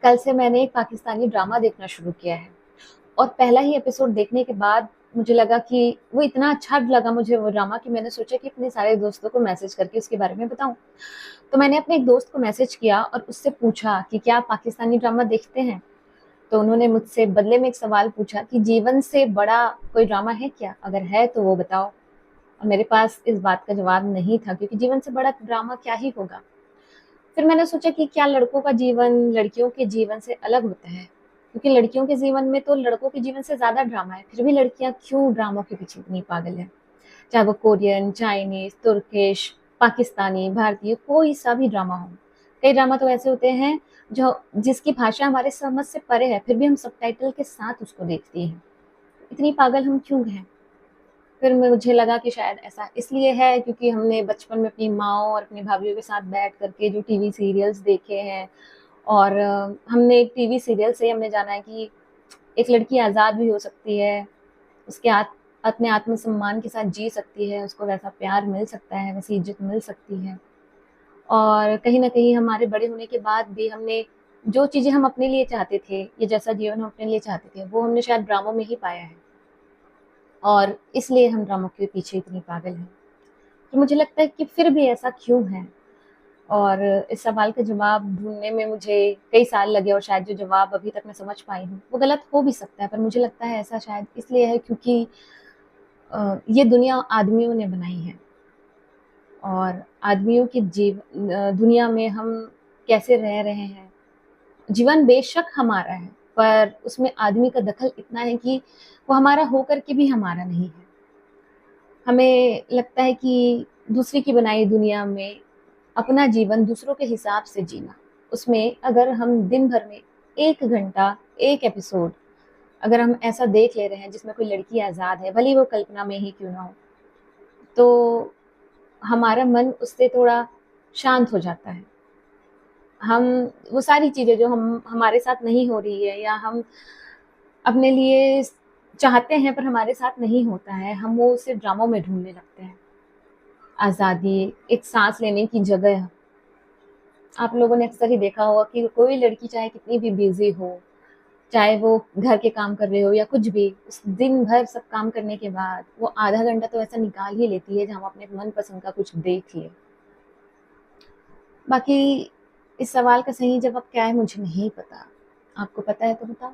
कल से मैंने एक पाकिस्तानी ड्रामा देखना शुरू किया है और पहला ही एपिसोड देखने के बाद मुझे लगा कि वो इतना अच्छा लगा मुझे वो ड्रामा कि मैंने सोचा कि अपने सारे दोस्तों को मैसेज करके उसके बारे में बताऊं। तो मैंने अपने एक दोस्त को मैसेज किया और उससे पूछा कि क्या आप पाकिस्तानी ड्रामा देखते हैं। तो उन्होंने मुझसे बदले में एक सवाल पूछा कि जीवन से बड़ा कोई ड्रामा है क्या, अगर है तो वो बताओ। और मेरे पास इस बात का जवाब नहीं था क्योंकि जीवन से बड़ा ड्रामा क्या ही होगा। फिर मैंने सोचा कि क्या लड़कों का जीवन लड़कियों के जीवन से अलग होता है, क्योंकि लड़कियों के जीवन में तो लड़कों के जीवन से ज्यादा ड्रामा है, फिर भी लड़कियां क्यों ड्रामों के पीछे इतनी पागल है। चाहे वो कोरियन, चाइनीज, तुर्किश, पाकिस्तानी, भारतीय, कोई सा भी ड्रामा हो। कई ड्रामा तो ऐसे होते हैं जो जिसकी भाषा हमारे समझ से परे है, फिर भी हम सबटाइटल के साथ उसको देखते हैं। इतनी पागल हम क्यों हैं। फिर मुझे लगा कि शायद ऐसा इसलिए है क्योंकि हमने बचपन में अपनी माँओं और अपनी भाभीयों के साथ बैठ करके जो टीवी सीरियल्स देखे हैं, और हमने टीवी सीरियल से हमने जाना है कि एक लड़की आज़ाद भी हो सकती है, उसके अपने आत्मसम्मान के साथ जी सकती है, उसको वैसा प्यार मिल सकता है, वैसी इज्जत मिल सकती है। और कहीं न कहीं हमारे बड़े होने के बाद भी हमने जो चीज़ें हम अपने लिए चाहते थे, या जैसा जीवन हम अपने लिए चाहते थे, वो हमने शायद ड्रामों में ही पाया है। और इसलिए हम ड्रामों के पीछे इतनी पागल हैं। तो मुझे लगता है कि फिर भी ऐसा क्यों है? और इस सवाल का जवाब ढूँढने में मुझे कई साल लगे, और शायद जो जवाब अभी तक मैं समझ पाई हूँ, वो गलत हो भी सकता है, पर मुझे लगता है ऐसा शायद इसलिए है क्योंकि ये दुनिया आदमियों ने बनाई है। और आदमियों की दुनिया में हम कैसे रह रहे हैं। जीवन बेशक हमारा है, पर उसमें आदमी का दखल इतना है कि वो हमारा होकर के भी हमारा नहीं है। हमें लगता है कि दूसरे की बनाई दुनिया में अपना जीवन दूसरों के हिसाब से जीना, उसमें अगर हम दिन भर में 1 घंटा, 1 एपिसोड अगर हम ऐसा देख ले रहे हैं जिसमें कोई लड़की आज़ाद है, भले ही वो कल्पना में ही क्यों ना हो, तो हमारा मन उससे थोड़ा शांत हो जाता है। हम वो सारी चीज़ें जो हम हमारे साथ नहीं हो रही है, या हम अपने लिए चाहते हैं पर हमारे साथ नहीं होता है, हम वो उसे ड्रामों में ढूँढने लगते हैं। आज़ादी, एक साँस लेने की जगह। आप लोगों ने अक्सर ही देखा होगा कि कोई लड़की चाहे कितनी भी बिज़ी हो, चाहे वो घर के काम कर रहे हो या कुछ भी, उस दिन भर सब काम करने के बाद वो आधा घंटा तो ऐसा निकाल ही लेती है जहाँ वो अपने मनपसंद का कुछ देख ले। बाकी इस सवाल का सही जवाब क्या है मुझे नहीं पता। आपको पता है तो बताओ?